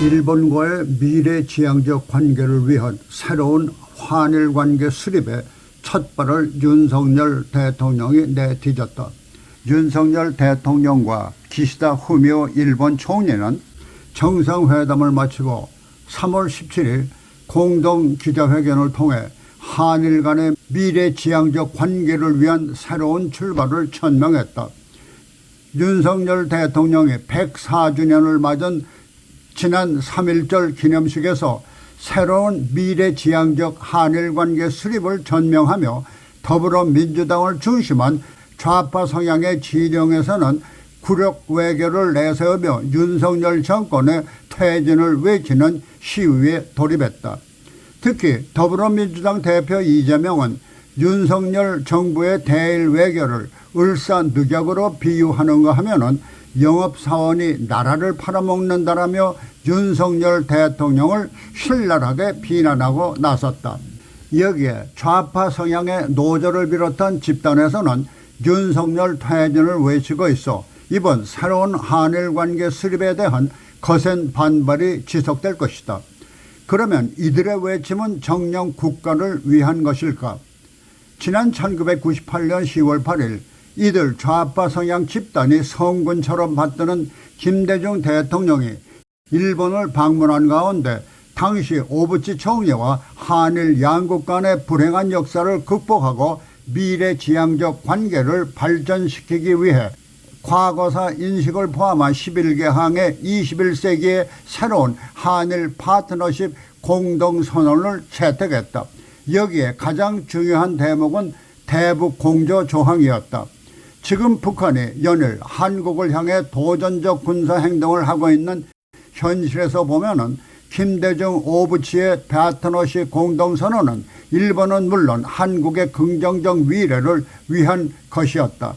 일본과의 미래지향적 관계를 위한 새로운 한일 관계 수립에 첫발을 윤석열 대통령이 내디뎠다. 윤석열 대통령과 기시다 후미오 일본 총리는 정상회담을 마치고 3월 17일 공동 기자회견을 통해 한일 간의 미래지향적 관계를 위한 새로운 출발을 천명했다. 윤석열 대통령이 104주년을 맞은 지난 3.1절 기념식에서 새로운 미래지향적 한일관계 수립을 전명하며 더불어민주당을 중심한 좌파 성향의 진영에서는 굴욕 외교를 내세우며 윤석열 정권의 퇴진을 외치는 시위에 돌입했다. 특히 더불어민주당 대표 이재명은 윤석열 정부의 대일 외교를 을사늑약으로 비유하는가 하면은 영업사원이 나라를 팔아먹는다라며 윤석열 대통령을 신랄하게 비난하고 나섰다. 여기에 좌파 성향의 노조를 비롯한 집단에서는 윤석열 퇴진을 외치고 있어 이번 새로운 한일관계 수립에 대한 거센 반발이 지속될 것이다. 그러면 이들의 외침은 정녕 국가를 위한 것일까? 지난 1998년 10월 8일 이들 좌파 성향 집단이 성군처럼 받드는 김대중 대통령이 일본을 방문한 가운데 당시 오부치 총리와 한일 양국 간의 불행한 역사를 극복하고 미래지향적 관계를 발전시키기 위해 과거사 인식을 포함한 11개 항의 21세기의 새로운 한일 파트너십 공동선언을 채택했다. 여기에 가장 중요한 대목은 대북 공조 조항이었다. 지금 북한이 연일 한국을 향해 도전적 군사행동을 하고 있는 현실에서 보면은 김대중 오부치의 파트너십 공동선언은 일본은 물론 한국의 긍정적 미래를 위한 것이었다.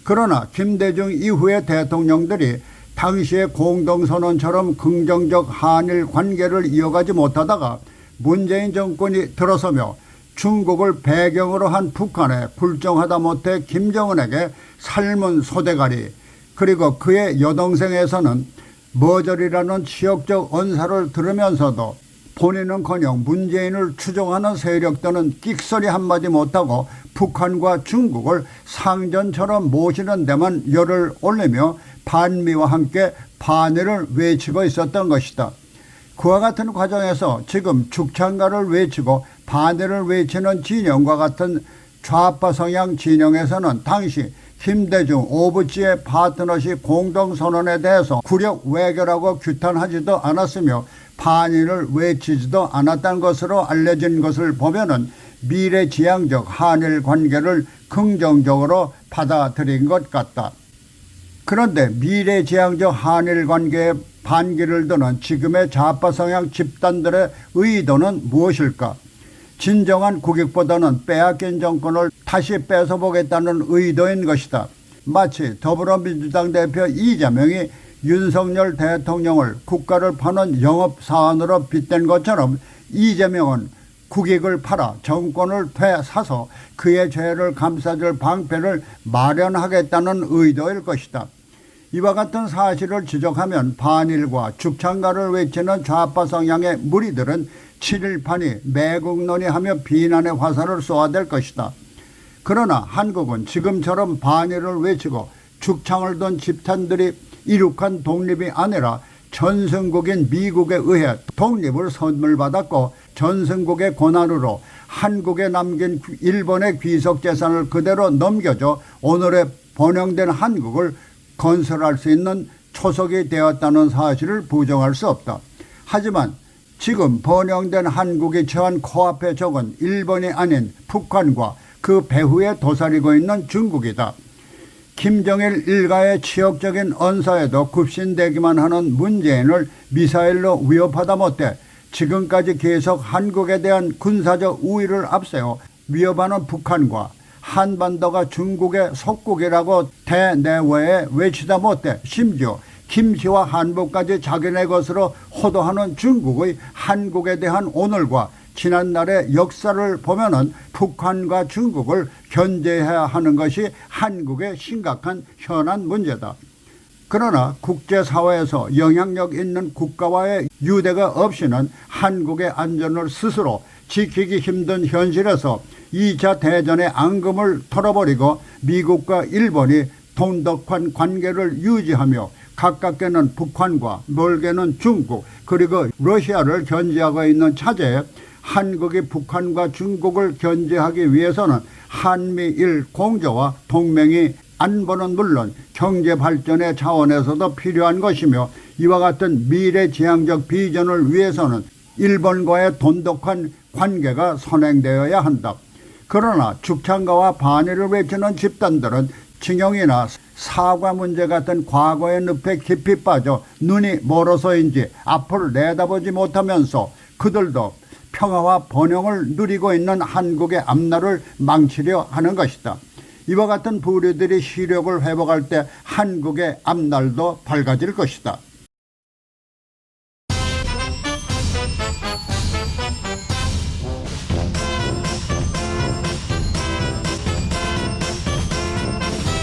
그러나 김대중 이후의 대통령들이 당시의 공동선언처럼 긍정적 한일 관계를 이어가지 못하다가 문재인 정권이 들어서며 중국을 배경으로 한 북한에 불정하다 못해 김정은에게 삶은 소대가리 그리고 그의 여동생에서는 머저리라는 치욕적 언사를 들으면서도 본인은커녕 문재인을 추종하는 세력들은 끽소리 한마디 못하고 북한과 중국을 상전처럼 모시는 데만 열을 올리며 반미와 함께 반일을 외치고 있었던 것이다. 그와 같은 과정에서 지금 죽창가를 외치고 반대를 외치는 진영과 같은 좌파 성향 진영에서는 당시 김대중 오부치의 파트너십 공동선언에 대해서 굴욕 외교라고 규탄하지도 않았으며 반일을 외치지도 않았다는 것으로 알려진 것을 보면은 미래지향적 한일 관계를 긍정적으로 받아들인 것 같다. 그런데 미래지향적 한일 관계에 반기를 드는 지금의 좌파 성향 집단들의 의도는 무엇일까? 진정한 국익보다는 빼앗긴 정권을 다시 뺏어보겠다는 의도인 것이다. 마치 더불어민주당 대표 이재명이 윤석열 대통령을 국가를 파는 영업사원으로 빗댄 것처럼 이재명은 국익을 팔아 정권을 되사서 그의 죄를 감싸줄 방패를 마련하겠다는 의도일 것이다. 이와 같은 사실을 지적하면 반일과 죽창가를 외치는 좌파 성향의 무리들은 7.1판이 매국논의하며 비난의 화살을 쏘아댈 것이다. 그러나 한국은 지금처럼 반일을 외치고 죽창을 든 집단들이 이룩한 독립이 아니라 전승국인 미국에 의해 독립을 선물받았고 전승국의 고난으로 한국에 남긴 일본의 귀속재산을 그대로 넘겨줘 오늘의 번영된 한국을 건설할 수 있는 초석이 되었다는 사실을 부정할 수 없다. 하지만 지금 번영된 한국이 처한 코앞의 적은 일본이 아닌 북한과 그 배후에 도사리고 있는 중국이다. 김정일 일가의 치욕적인 언사에도 굽신대기만 하는 문재인을 미사일로 위협하다 못해 지금까지 계속 한국에 대한 군사적 우위를 앞세워 위협하는 북한과 한반도가 중국의 속국이라고 대내외에 외치다 못해 심지어 김씨와 한복까지 자기네 것으로 호도하는 중국의 한국에 대한 오늘과 지난날의 역사를 보면은 북한과 중국을 견제해야 하는 것이 한국의 심각한 현안 문제다. 그러나 국제사회에서 영향력 있는 국가와의 유대가 없이는 한국의 안전을 스스로 지키기 힘든 현실에서 2차 대전의 앙금을 털어버리고 미국과 일본이 돈독한 관계를 유지하며 가깝게는 북한과 멀게는 중국 그리고 러시아를 견제하고 있는 차제에 한국이 북한과 중국을 견제하기 위해서는 한미일 공조와 동맹이 안보는 물론 경제 발전의 차원에서도 필요한 것이며 이와 같은 미래지향적 비전을 위해서는 일본과의 돈독한 관계가 선행되어야 한다. 그러나 죽창가와 반의를 외치는 집단들은 징용이나 사과 문제 같은 과거의 늪에 깊이 빠져 눈이 멀어서인지 앞을 내다보지 못하면서 그들도 평화와 번영을 누리고 있는 한국의 앞날을 망치려 하는 것이다. 이와 같은 부류들이 시력을 회복할 때 한국의 앞날도 밝아질 것이다.